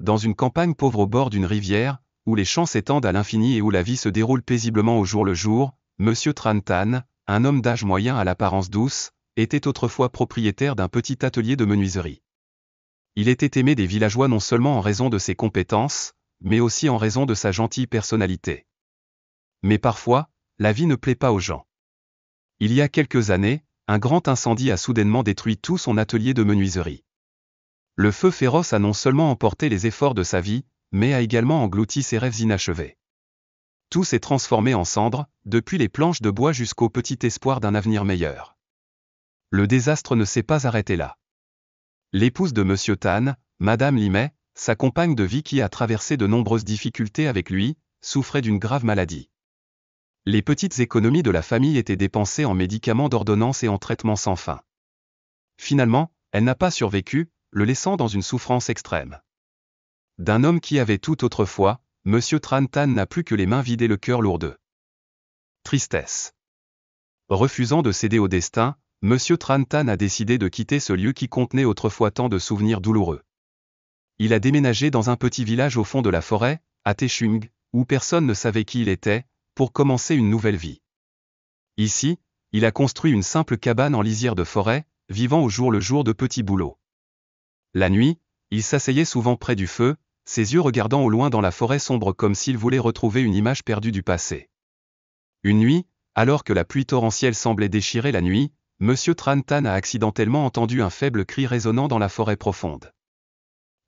dans une campagne pauvre au bord d'une rivière, où les champs s'étendent à l'infini et où la vie se déroule paisiblement au jour le jour, Monsieur Tran-Tan, un homme d'âge moyen à l'apparence douce, était autrefois propriétaire d'un petit atelier de menuiserie. Il était aimé des villageois non seulement en raison de ses compétences, mais aussi en raison de sa gentille personnalité. Mais parfois, la vie ne plaît pas aux gens. Il y a quelques années, un grand incendie a soudainement détruit tout son atelier de menuiserie. Le feu féroce a non seulement emporté les efforts de sa vie, mais a également englouti ses rêves inachevés. Tout s'est transformé en cendres, depuis les planches de bois jusqu'au petit espoir d'un avenir meilleur. Le désastre ne s'est pas arrêté là. L'épouse de Monsieur Tan, Madame Limay, sa compagne de vie qui a traversé de nombreuses difficultés avec lui, souffrait d'une grave maladie. Les petites économies de la famille étaient dépensées en médicaments d'ordonnance et en traitements sans fin. Finalement, elle n'a pas survécu, le laissant dans une souffrance extrême. D'un homme qui avait tout autrefois, Monsieur Tran-Tan n'a plus que les mains vidées, le cœur lourd de tristesse. Refusant de céder au destin, Monsieur Tran-Tan a décidé de quitter ce lieu qui contenait autrefois tant de souvenirs douloureux. Il a déménagé dans un petit village au fond de la forêt, à Techung, où personne ne savait qui il était, pour commencer une nouvelle vie. Ici, il a construit une simple cabane en lisière de forêt, vivant au jour le jour de petits boulots. La nuit, il s'asseyait souvent près du feu, ses yeux regardant au loin dans la forêt sombre comme s'il voulait retrouver une image perdue du passé. Une nuit, alors que la pluie torrentielle semblait déchirer la nuit, Monsieur Tran-Tan a accidentellement entendu un faible cri résonnant dans la forêt profonde.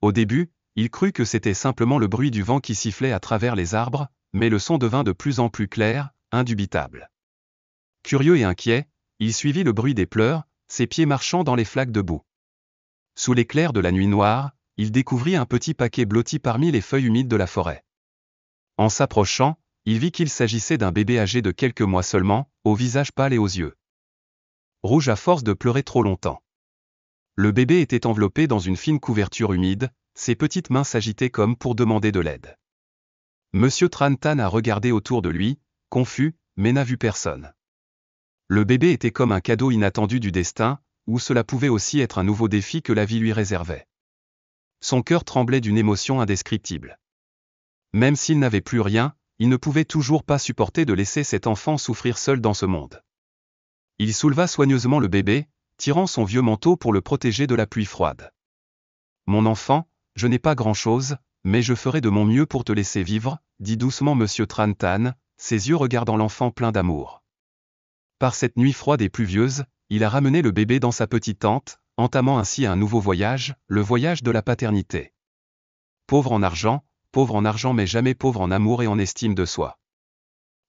Au début, il crut que c'était simplement le bruit du vent qui sifflait à travers les arbres, mais le son devint de plus en plus clair, indubitable. Curieux et inquiet, il suivit le bruit des pleurs, ses pieds marchant dans les flaques de boue. Sous l'éclair de la nuit noire, il découvrit un petit paquet blotti parmi les feuilles humides de la forêt. En s'approchant, il vit qu'il s'agissait d'un bébé âgé de quelques mois seulement, au visage pâle et aux yeux rouges à force de pleurer trop longtemps. Le bébé était enveloppé dans une fine couverture humide, ses petites mains s'agitaient comme pour demander de l'aide. Monsieur Tran-Tan a regardé autour de lui, confus, mais n'a vu personne. Le bébé était comme un cadeau inattendu du destin, ou cela pouvait aussi être un nouveau défi que la vie lui réservait. Son cœur tremblait d'une émotion indescriptible. Même s'il n'avait plus rien, il ne pouvait toujours pas supporter de laisser cet enfant souffrir seul dans ce monde. Il souleva soigneusement le bébé, tirant son vieux manteau pour le protéger de la pluie froide. « Mon enfant, je n'ai pas grand-chose, mais je ferai de mon mieux pour te laisser vivre, » dit doucement Monsieur Tran-Tan, ses yeux regardant l'enfant pleins d'amour. Par cette nuit froide et pluvieuse, il a ramené le bébé dans sa petite tente, entamant ainsi un nouveau voyage, le voyage de la paternité. Pauvre en argent mais jamais pauvre en amour et en estime de soi.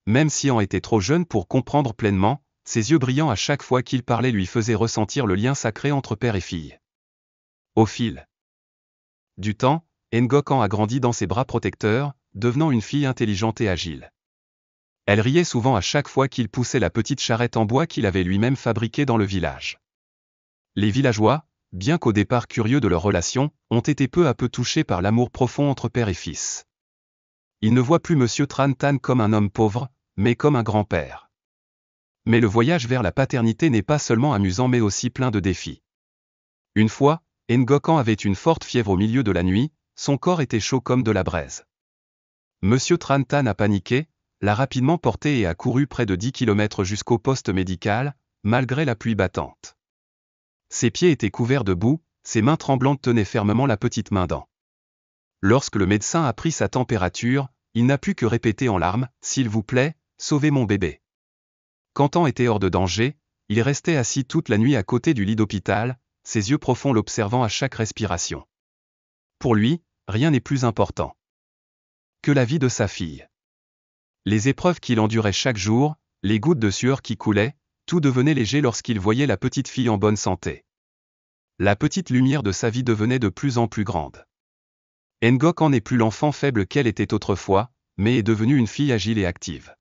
Même si An était trop jeune pour comprendre pleinement, ses yeux brillants à chaque fois qu'il parlait lui faisaient ressentir le lien sacré entre père et fille. Au fil du temps, Ngok An a grandi dans ses bras protecteurs, devenant une fille intelligente et agile. Elle riait souvent à chaque fois qu'il poussait la petite charrette en bois qu'il avait lui-même fabriquée dans le village. Les villageois, bien qu'au départ curieux de leur relation, ont été peu à peu touchés par l'amour profond entre père et fils. Ils ne voient plus Monsieur Tran-Tan comme un homme pauvre, mais comme un grand-père. Mais le voyage vers la paternité n'est pas seulement amusant mais aussi plein de défis. Une fois, Ngok An avait une forte fièvre au milieu de la nuit, son corps était chaud comme de la braise. Monsieur Tran-Tan a paniqué, l'a rapidement porté et a couru près de 10 km jusqu'au poste médical, malgré la pluie battante. Ses pieds étaient couverts de boue, ses mains tremblantes tenaient fermement la petite main d'An. Lorsque le médecin a pris sa température, il n'a pu que répéter en larmes, « S'il vous plaît, sauvez mon bébé ». Quand An était hors de danger, il restait assis toute la nuit à côté du lit d'hôpital, ses yeux profonds l'observant à chaque respiration. Pour lui, rien n'est plus important que la vie de sa fille. Les épreuves qu'il endurait chaque jour, les gouttes de sueur qui coulaient, tout devenait léger lorsqu'il voyait la petite fille en bonne santé. La petite lumière de sa vie devenait de plus en plus grande. Ngok An n'est plus l'enfant faible qu'elle était autrefois, mais est devenue une fille agile et active.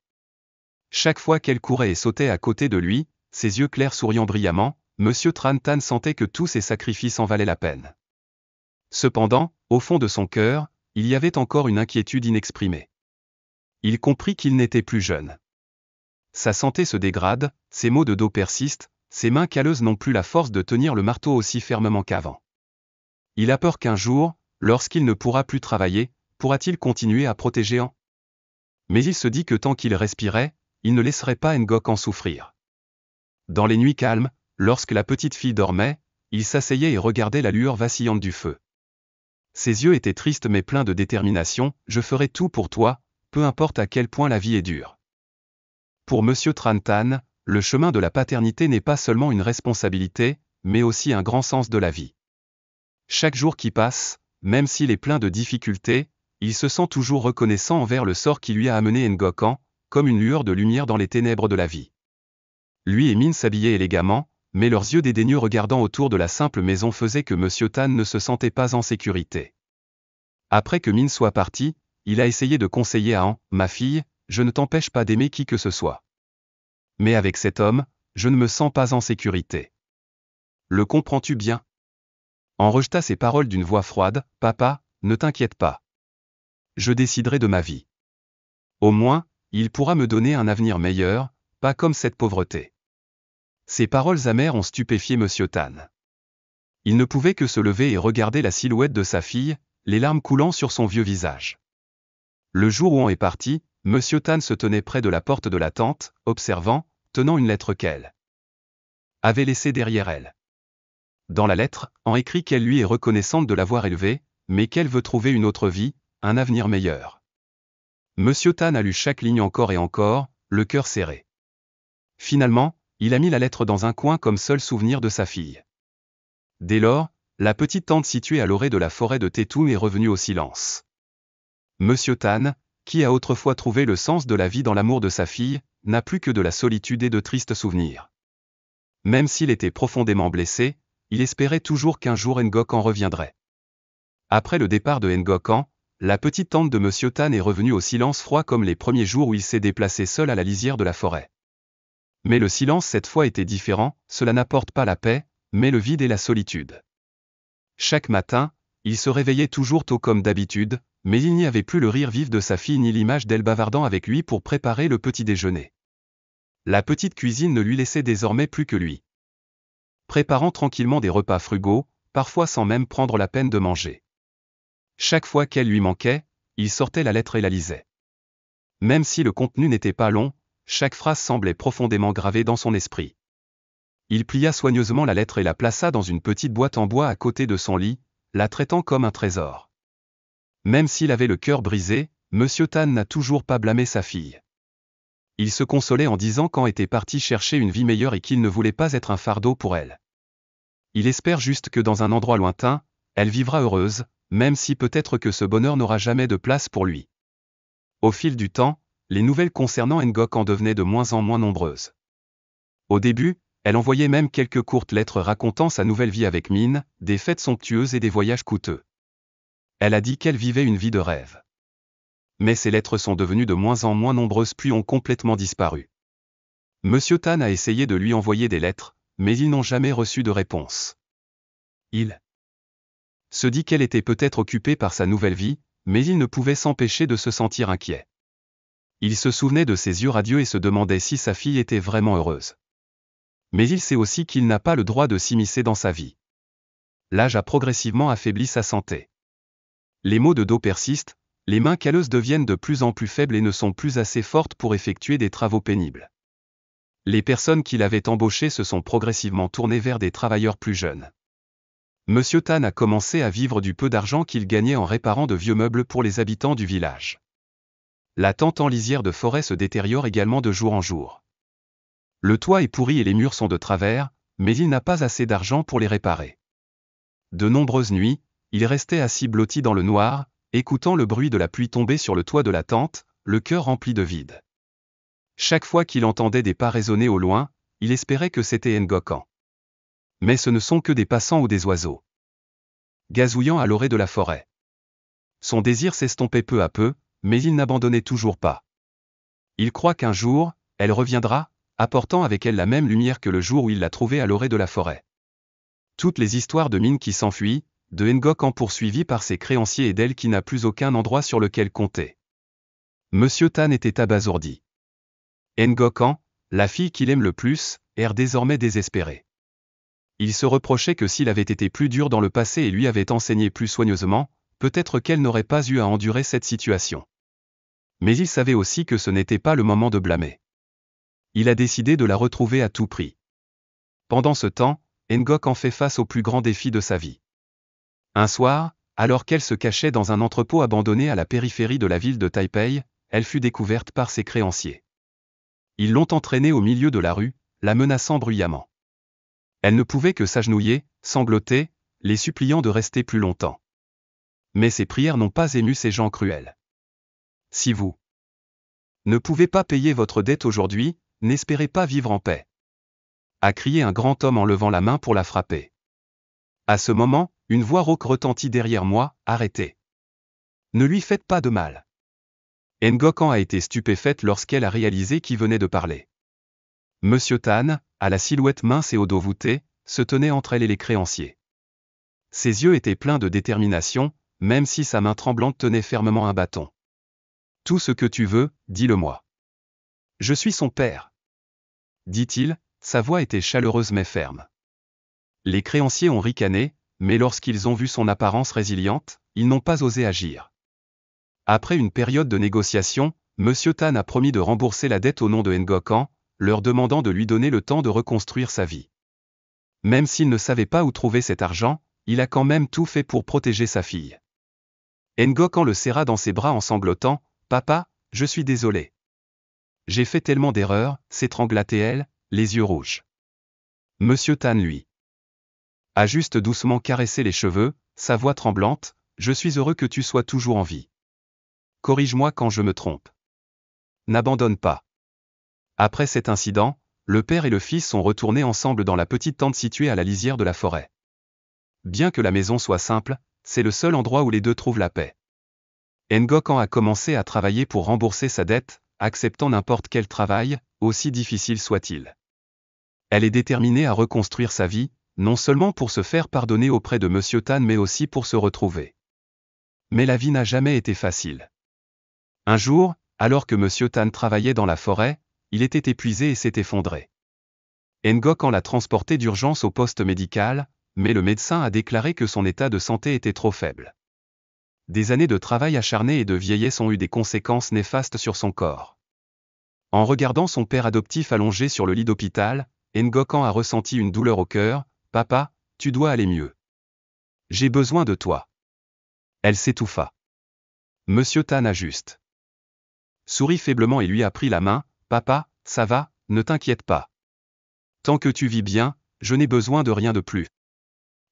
Chaque fois qu'elle courait et sautait à côté de lui, ses yeux clairs souriant brillamment, Monsieur Tran-Tan sentait que tous ses sacrifices en valaient la peine. Cependant, au fond de son cœur, il y avait encore une inquiétude inexprimée. Il comprit qu'il n'était plus jeune. Sa santé se dégrade, ses maux de dos persistent, ses mains calleuses n'ont plus la force de tenir le marteau aussi fermement qu'avant. Il a peur qu'un jour, lorsqu'il ne pourra plus travailler, pourra-t-il continuer à protéger An? Mais il se dit que tant qu'il respirait, il ne laisserait pas Ngok souffrir. Dans les nuits calmes, lorsque la petite fille dormait, il s'asseyait et regardait la lueur vacillante du feu. Ses yeux étaient tristes mais pleins de détermination. « Je ferai tout pour toi, peu importe à quel point la vie est dure. » Pour Monsieur Trantan, le chemin de la paternité n'est pas seulement une responsabilité, mais aussi un grand sens de la vie. Chaque jour qui passe, même s'il est plein de difficultés, il se sent toujours reconnaissant envers le sort qui lui a amené Ngok, comme une lueur de lumière dans les ténèbres de la vie. Lui et Min s'habillaient élégamment, mais leurs yeux dédaigneux regardant autour de la simple maison faisaient que Monsieur Tan ne se sentait pas en sécurité. Après que Min soit parti, il a essayé de conseiller à An, « Ma fille, je ne t'empêche pas d'aimer qui que ce soit. Mais avec cet homme, je ne me sens pas en sécurité. Le comprends-tu bien ?» An rejeta ces paroles d'une voix froide, « Papa, ne t'inquiète pas. Je déciderai de ma vie. Au moins, il pourra me donner un avenir meilleur, pas comme cette pauvreté. » Ces paroles amères ont stupéfié Monsieur Tan. Il ne pouvait que se lever et regarder la silhouette de sa fille, les larmes coulant sur son vieux visage. Le jour où An est parti, Monsieur Tan se tenait près de la porte de la tente, observant, tenant une lettre qu'elle avait laissée derrière elle. Dans la lettre, An écrit qu'elle lui est reconnaissante de l'avoir élevé, mais qu'elle veut trouver une autre vie, un avenir meilleur. Monsieur Tan a lu chaque ligne encore et encore, le cœur serré. Finalement, il a mis la lettre dans un coin comme seul souvenir de sa fille. Dès lors, la petite tente située à l'orée de la forêt de Tetun est revenue au silence. Monsieur Tan, qui a autrefois trouvé le sens de la vie dans l'amour de sa fille, n'a plus que de la solitude et de tristes souvenirs. Même s'il était profondément blessé, il espérait toujours qu'un jour Ngok reviendrait. Après le départ de Ngok, la petite tente de Monsieur Tan est revenue au silence froid comme les premiers jours où il s'est déplacé seul à la lisière de la forêt. Mais le silence cette fois était différent, cela n'apporte pas la paix, mais le vide et la solitude. Chaque matin, il se réveillait toujours tôt comme d'habitude, mais il n'y avait plus le rire vif de sa fille ni l'image d'elle bavardant avec lui pour préparer le petit déjeuner. La petite cuisine ne lui laissait désormais plus que lui. Préparant tranquillement des repas frugaux, parfois sans même prendre la peine de manger. Chaque fois qu'elle lui manquait, il sortait la lettre et la lisait. Même si le contenu n'était pas long, chaque phrase semblait profondément gravée dans son esprit. Il plia soigneusement la lettre et la plaça dans une petite boîte en bois à côté de son lit, la traitant comme un trésor. Même s'il avait le cœur brisé, Monsieur Tan n'a toujours pas blâmé sa fille. Il se consolait en disant qu'An était parti chercher une vie meilleure et qu'il ne voulait pas être un fardeau pour elle. Il espère juste que dans un endroit lointain, elle vivra heureuse, même si peut-être que ce bonheur n'aura jamais de place pour lui. Au fil du temps, les nouvelles concernant Ngok devenaient de moins en moins nombreuses. Au début, elle envoyait même quelques courtes lettres racontant sa nouvelle vie avec Min, des fêtes somptueuses et des voyages coûteux. Elle a dit qu'elle vivait une vie de rêve. Mais ces lettres sont devenues de moins en moins nombreuses puis ont complètement disparu. Monsieur Tan a essayé de lui envoyer des lettres, mais ils n'ont jamais reçu de réponse. Il se dit qu'elle était peut-être occupée par sa nouvelle vie, mais il ne pouvait s'empêcher de se sentir inquiet. Il se souvenait de ses yeux radieux et se demandait si sa fille était vraiment heureuse. Mais il sait aussi qu'il n'a pas le droit de s'immiscer dans sa vie. L'âge a progressivement affaibli sa santé. Les maux de dos persistent, les mains calleuses deviennent de plus en plus faibles et ne sont plus assez fortes pour effectuer des travaux pénibles. Les personnes qui l'avaient embauché se sont progressivement tournées vers des travailleurs plus jeunes. Monsieur Tan a commencé à vivre du peu d'argent qu'il gagnait en réparant de vieux meubles pour les habitants du village. La tente en lisière de forêt se détériore également de jour en jour. Le toit est pourri et les murs sont de travers, mais il n'a pas assez d'argent pour les réparer. De nombreuses nuits, il restait assis blotti dans le noir, écoutant le bruit de la pluie tomber sur le toit de la tente, le cœur rempli de vide. Chaque fois qu'il entendait des pas résonner au loin, il espérait que c'était Ngok. Mais ce ne sont que des passants ou des oiseaux gazouillant à l'orée de la forêt. Son désir s'estompait peu à peu, mais il n'abandonnait toujours pas. Il croit qu'un jour, elle reviendra, apportant avec elle la même lumière que le jour où il l'a trouvée à l'orée de la forêt. Toutes les histoires de Min qui s'enfuit, de Ngok poursuivi par ses créanciers et d'elle qui n'a plus aucun endroit sur lequel compter. Monsieur Tan était abasourdi. Ngok, la fille qu'il aime le plus, erre désormais désespérée. Il se reprochait que s'il avait été plus dur dans le passé et lui avait enseigné plus soigneusement, peut-être qu'elle n'aurait pas eu à endurer cette situation. Mais il savait aussi que ce n'était pas le moment de blâmer. Il a décidé de la retrouver à tout prix. Pendant ce temps, Ngok en fait face au plus grand défi de sa vie. Un soir, alors qu'elle se cachait dans un entrepôt abandonné à la périphérie de la ville de Taipei, elle fut découverte par ses créanciers. Ils l'ont entraînée au milieu de la rue, la menaçant bruyamment. Elle ne pouvait que s'agenouiller, sangloter, les suppliant de rester plus longtemps. Mais ses prières n'ont pas ému ces gens cruels. Si vous ne pouvez pas payer votre dette aujourd'hui, n'espérez pas vivre en paix, a crié un grand homme en levant la main pour la frapper. À ce moment, une voix rauque retentit derrière moi, arrêtez. Ne lui faites pas de mal. Ngok a été stupéfaite lorsqu'elle a réalisé qui venait de parler. Monsieur Tan, à la silhouette mince et au dos voûté, se tenait entre elle et les créanciers. Ses yeux étaient pleins de détermination, même si sa main tremblante tenait fermement un bâton. Tout ce que tu veux, dis-le-moi. Je suis son père, dit-il, sa voix était chaleureuse mais ferme. Les créanciers ont ricané, mais lorsqu'ils ont vu son apparence résiliente, ils n'ont pas osé agir. Après une période de négociation, Monsieur Tan a promis de rembourser la dette au nom de Ngok, leur demandant de lui donner le temps de reconstruire sa vie. Même s'il ne savait pas où trouver cet argent, il a quand même tout fait pour protéger sa fille. Ngok le serra dans ses bras en sanglotant, « Papa, je suis désolé. J'ai fait tellement d'erreurs », s'étrangla-t-elle, les yeux rouges. Monsieur Tan, lui, a juste doucement caressé les cheveux, sa voix tremblante, « Je suis heureux que tu sois toujours en vie. Corrige-moi quand je me trompe. N'abandonne pas. » Après cet incident, le père et le fils sont retournés ensemble dans la petite tente située à la lisière de la forêt. Bien que la maison soit simple, c'est le seul endroit où les deux trouvent la paix. Ngok a commencé à travailler pour rembourser sa dette, acceptant n'importe quel travail, aussi difficile soit-il. Elle est déterminée à reconstruire sa vie, non seulement pour se faire pardonner auprès de Monsieur Tan mais aussi pour se retrouver. Mais la vie n'a jamais été facile. Un jour, alors que Monsieur Tan travaillait dans la forêt, il était épuisé et s'est effondré. Ngok l'a transporté d'urgence au poste médical, mais le médecin a déclaré que son état de santé était trop faible. Des années de travail acharné et de vieillesse ont eu des conséquences néfastes sur son corps. En regardant son père adoptif allongé sur le lit d'hôpital, Ngok a ressenti une douleur au cœur, « Papa, tu dois aller mieux. J'ai besoin de toi. » Elle s'étouffa. Monsieur Tan a juste sourit faiblement et lui a pris la main, « Papa, ça va, ne t'inquiète pas. Tant que tu vis bien, je n'ai besoin de rien de plus. »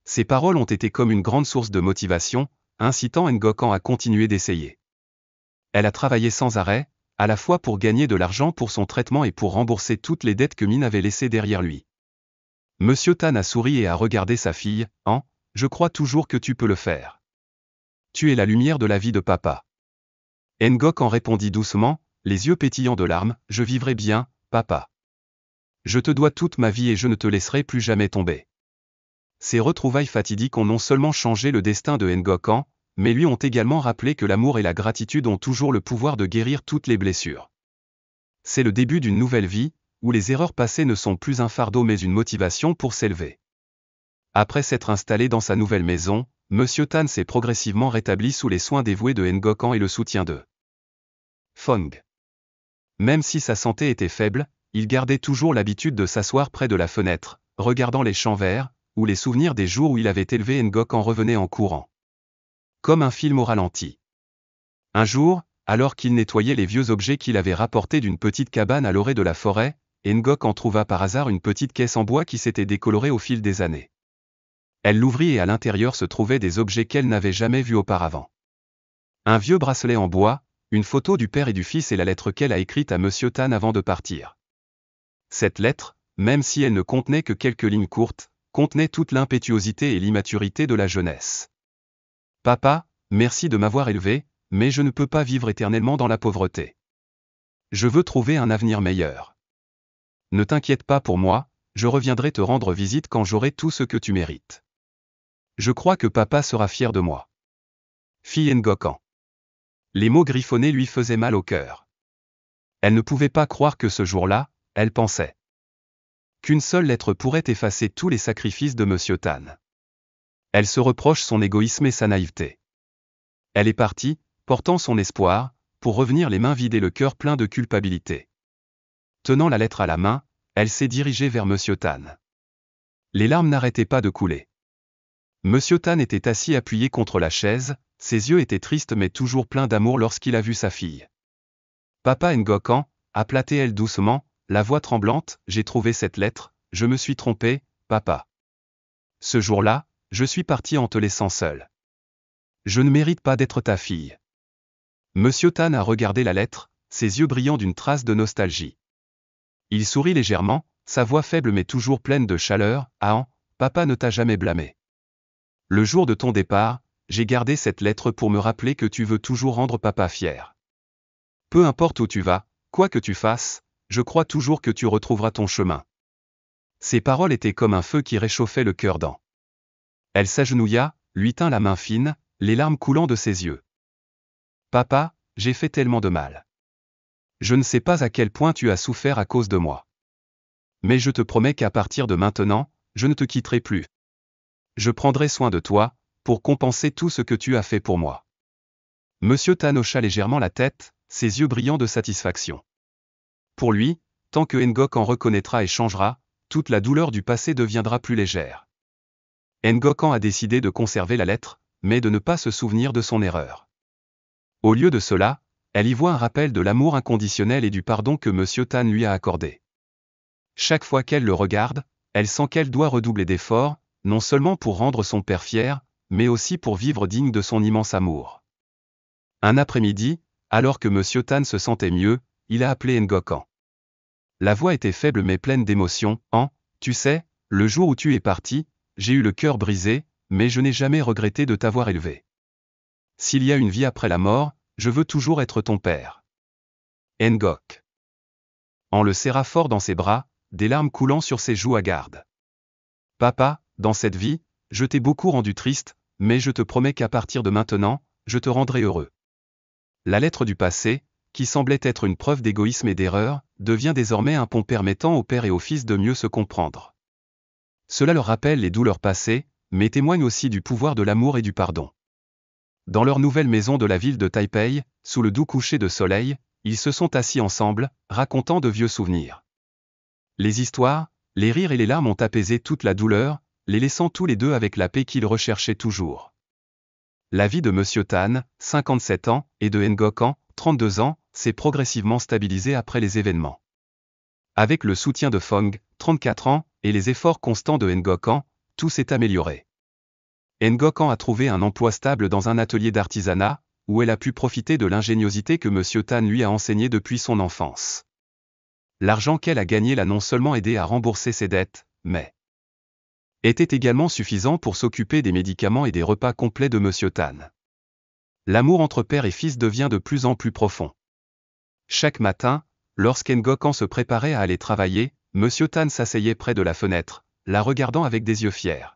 Ces paroles ont été comme une grande source de motivation, incitant Ngok à continuer d'essayer. Elle a travaillé sans arrêt, à la fois pour gagner de l'argent pour son traitement et pour rembourser toutes les dettes que Min avait laissées derrière lui. Monsieur Tan a souri et a regardé sa fille, « Je crois toujours que tu peux le faire. Tu es la lumière de la vie de papa. » Ngok répondit doucement, les yeux pétillants de larmes, « Je vivrai bien, papa. Je te dois toute ma vie et je ne te laisserai plus jamais tomber. » Ces retrouvailles fatidiques ont non seulement changé le destin de Ngok, mais lui ont également rappelé que l'amour et la gratitude ont toujours le pouvoir de guérir toutes les blessures. C'est le début d'une nouvelle vie, où les erreurs passées ne sont plus un fardeau mais une motivation pour s'élever. Après s'être installé dans sa nouvelle maison, Monsieur Tan s'est progressivement rétabli sous les soins dévoués de Ngok et le soutien de Fong. Même si sa santé était faible, il gardait toujours l'habitude de s'asseoir près de la fenêtre, regardant les champs verts, où les souvenirs des jours où il avait élevé Ngok revenaient en courant. Comme un film au ralenti. Un jour, alors qu'il nettoyait les vieux objets qu'il avait rapportés d'une petite cabane à l'orée de la forêt, Ngok trouva par hasard une petite caisse en bois qui s'était décolorée au fil des années. Elle l'ouvrit et à l'intérieur se trouvaient des objets qu'elle n'avait jamais vus auparavant. Un vieux bracelet en bois, une photo du père et du fils et la lettre qu'elle a écrite à Monsieur Tan avant de partir. Cette lettre, même si elle ne contenait que quelques lignes courtes, contenait toute l'impétuosité et l'immaturité de la jeunesse. « Papa, merci de m'avoir élevé, mais je ne peux pas vivre éternellement dans la pauvreté. Je veux trouver un avenir meilleur. Ne t'inquiète pas pour moi, je reviendrai te rendre visite quand j'aurai tout ce que tu mérites. Je crois que papa sera fier de moi. » Fit Ngok. Les mots griffonnés lui faisaient mal au cœur. Elle ne pouvait pas croire que ce jour-là, elle pensait qu'une seule lettre pourrait effacer tous les sacrifices de Monsieur Tan. Elle se reproche son égoïsme et sa naïveté. Elle est partie, portant son espoir, pour revenir les mains vides et le cœur plein de culpabilité. Tenant la lettre à la main, elle s'est dirigée vers Monsieur Tan. Les larmes n'arrêtaient pas de couler. Monsieur Tan était assis appuyé contre la chaise, ses yeux étaient tristes mais toujours pleins d'amour lorsqu'il a vu sa fille. Papa Ngocan, appela-t-elle doucement, la voix tremblante, j'ai trouvé cette lettre, je me suis trompé, papa. Ce jour-là, je suis parti en te laissant seul. Je ne mérite pas d'être ta fille. Monsieur Tan a regardé la lettre, ses yeux brillants d'une trace de nostalgie. Il sourit légèrement, sa voix faible mais toujours pleine de chaleur, ah, papa ne t'a jamais blâmé. Le jour de ton départ, j'ai gardé cette lettre pour me rappeler que tu veux toujours rendre papa fier. Peu importe où tu vas, quoi que tu fasses, je crois toujours que tu retrouveras ton chemin. Ces paroles étaient comme un feu qui réchauffait le cœur d'An. Elle s'agenouilla, lui tint la main fine, les larmes coulant de ses yeux. Papa, j'ai fait tellement de mal. Je ne sais pas à quel point tu as souffert à cause de moi. Mais je te promets qu'à partir de maintenant, je ne te quitterai plus. Je prendrai soin de toi, pour compenser tout ce que tu as fait pour moi. Monsieur Tan hocha légèrement la tête, ses yeux brillants de satisfaction. Pour lui, tant que Ngocan reconnaîtra et changera, toute la douleur du passé deviendra plus légère. Ngocan a décidé de conserver la lettre, mais de ne pas se souvenir de son erreur. Au lieu de cela, elle y voit un rappel de l'amour inconditionnel et du pardon que Monsieur Tan lui a accordé. Chaque fois qu'elle le regarde, elle sent qu'elle doit redoubler d'efforts, non seulement pour rendre son père fier, mais aussi pour vivre digne de son immense amour. Un après-midi, alors que Monsieur Tan se sentait mieux, il a appelé Ngocan. La voix était faible mais pleine d'émotion. Tu sais, le jour où tu es parti, j'ai eu le cœur brisé, mais je n'ai jamais regretté de t'avoir élevé. S'il y a une vie après la mort, je veux toujours être ton père. Ngok. On le serra fort dans ses bras, des larmes coulant sur ses joues hagardes. Papa, dans cette vie, je t'ai beaucoup rendu triste, mais je te promets qu'à partir de maintenant, je te rendrai heureux. La lettre du passé, qui semblait être une preuve d'égoïsme et d'erreur, devient désormais un pont permettant au père et au fils de mieux se comprendre. Cela leur rappelle les douleurs passées, mais témoigne aussi du pouvoir de l'amour et du pardon. Dans leur nouvelle maison de la ville de Taipei, sous le doux coucher de soleil, ils se sont assis ensemble, racontant de vieux souvenirs. Les histoires, les rires et les larmes ont apaisé toute la douleur, les laissant tous les deux avec la paix qu'ils recherchaient toujours. La vie de Monsieur Tan, 57 ans, et de Ngocan, 32 ans, s'est progressivement stabilisée après les événements. Avec le soutien de Fong, 34 ans, et les efforts constants de Ngocan, tout s'est amélioré. Ngocan a trouvé un emploi stable dans un atelier d'artisanat, où elle a pu profiter de l'ingéniosité que Monsieur Tan lui a enseignée depuis son enfance. L'argent qu'elle a gagné l'a non seulement aidé à rembourser ses dettes, mais était également suffisant pour s'occuper des médicaments et des repas complets de Monsieur Tan. L'amour entre père et fils devient de plus en plus profond. Chaque matin, lorsqu'Ngocan se préparait à aller travailler, Monsieur Tan s'asseyait près de la fenêtre, la regardant avec des yeux fiers.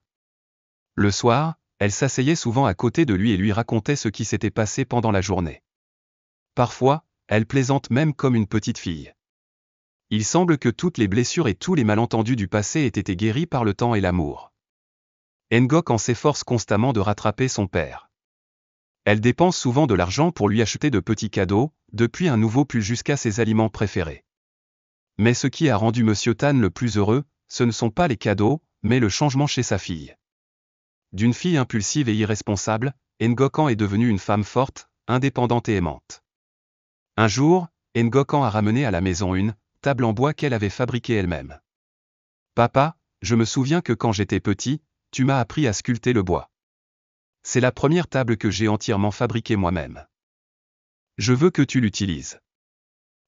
Le soir, elle s'asseyait souvent à côté de lui et lui racontait ce qui s'était passé pendant la journée. Parfois, elle plaisante même comme une petite fille. Il semble que toutes les blessures et tous les malentendus du passé aient été guéris par le temps et l'amour. Ngocan s'efforce constamment de rattraper son père. Elle dépense souvent de l'argent pour lui acheter de petits cadeaux, depuis un nouveau pull jusqu'à ses aliments préférés. Mais ce qui a rendu Monsieur Tan le plus heureux, ce ne sont pas les cadeaux, mais le changement chez sa fille. D'une fille impulsive et irresponsable, Ngocan est devenue une femme forte, indépendante et aimante. Un jour, Ngocan a ramené à la maison une table en bois qu'elle avait fabriquée elle-même. Papa, je me souviens que quand j'étais petit, tu m'as appris à sculpter le bois. C'est la première table que j'ai entièrement fabriquée moi-même. Je veux que tu l'utilises.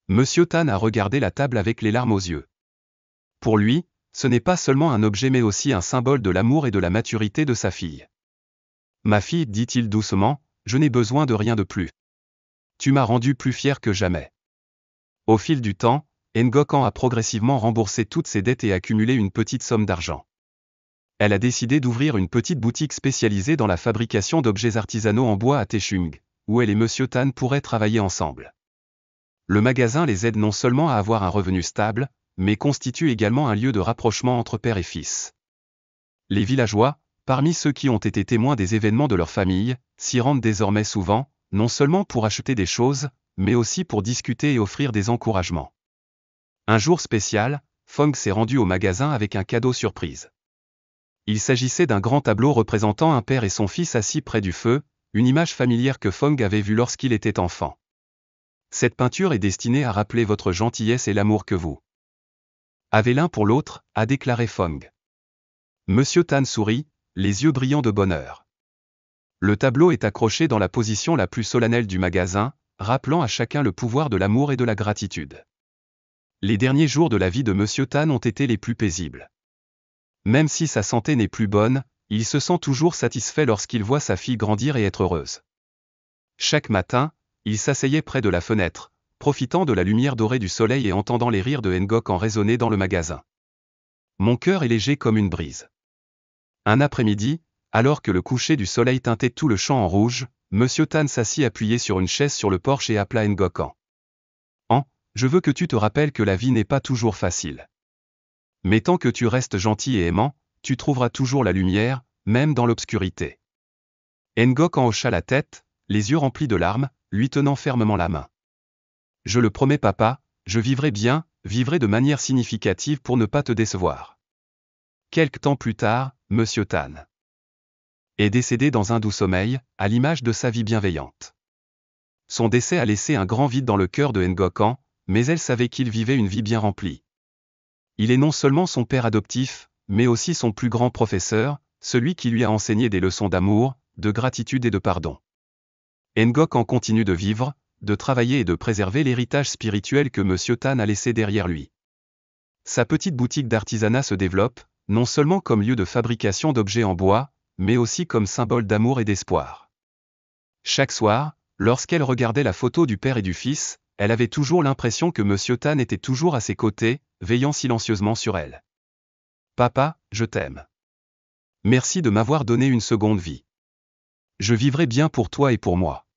Monsieur Tan a regardé la table avec les larmes aux yeux. Pour lui, ce n'est pas seulement un objet mais aussi un symbole de l'amour et de la maturité de sa fille. Ma fille, dit-il doucement, je n'ai besoin de rien de plus. Tu m'as rendu plus fier que jamais. Au fil du temps, Ngocan a progressivement remboursé toutes ses dettes et accumulé une petite somme d'argent. Elle a décidé d'ouvrir une petite boutique spécialisée dans la fabrication d'objets artisanaux en bois à Taichung, où elle et Monsieur Tan pourraient travailler ensemble. Le magasin les aide non seulement à avoir un revenu stable, mais constitue également un lieu de rapprochement entre père et fils. Les villageois, parmi ceux qui ont été témoins des événements de leur famille, s'y rendent désormais souvent, non seulement pour acheter des choses, mais aussi pour discuter et offrir des encouragements. Un jour spécial, Fong s'est rendu au magasin avec un cadeau surprise. Il s'agissait d'un grand tableau représentant un père et son fils assis près du feu, une image familière que Fong avait vue lorsqu'il était enfant. Cette peinture est destinée à rappeler votre gentillesse et l'amour que vous avez l'un pour l'autre, a déclaré Fong. Monsieur Tan sourit, les yeux brillants de bonheur. Le tableau est accroché dans la position la plus solennelle du magasin, rappelant à chacun le pouvoir de l'amour et de la gratitude. Les derniers jours de la vie de Monsieur Tan ont été les plus paisibles. Même si sa santé n'est plus bonne, il se sent toujours satisfait lorsqu'il voit sa fille grandir et être heureuse. Chaque matin, il s'asseyait près de la fenêtre, profitant de la lumière dorée du soleil et entendant les rires de Ngok en résonner dans le magasin. Mon cœur est léger comme une brise. Un après-midi, alors que le coucher du soleil teintait tout le champ en rouge, Monsieur Tan s'assit appuyé sur une chaise sur le porche et appela Ngok en « Je veux que tu te rappelles que la vie n'est pas toujours facile. Mais tant que tu restes gentil et aimant, tu trouveras toujours la lumière, même dans l'obscurité. » Ngok en hocha la tête, les yeux remplis de larmes, lui tenant fermement la main. « Je le promets papa, je vivrai bien, vivrai de manière significative pour ne pas te décevoir. » Quelque temps plus tard, Monsieur Tan est décédé dans un doux sommeil, à l'image de sa vie bienveillante. Son décès a laissé un grand vide dans le cœur de Ngok, mais elle savait qu'il vivait une vie bien remplie. Il est non seulement son père adoptif, mais aussi son plus grand professeur, celui qui lui a enseigné des leçons d'amour, de gratitude et de pardon. Ngok continue de vivre, de travailler et de préserver l'héritage spirituel que Monsieur Tan a laissé derrière lui. Sa petite boutique d'artisanat se développe, non seulement comme lieu de fabrication d'objets en bois, mais aussi comme symbole d'amour et d'espoir. Chaque soir, lorsqu'elle regardait la photo du père et du fils, elle avait toujours l'impression que Monsieur Tan était toujours à ses côtés, veillant silencieusement sur elle. « Papa, je t'aime. Merci de m'avoir donné une seconde vie. Je vivrai bien pour toi et pour moi. »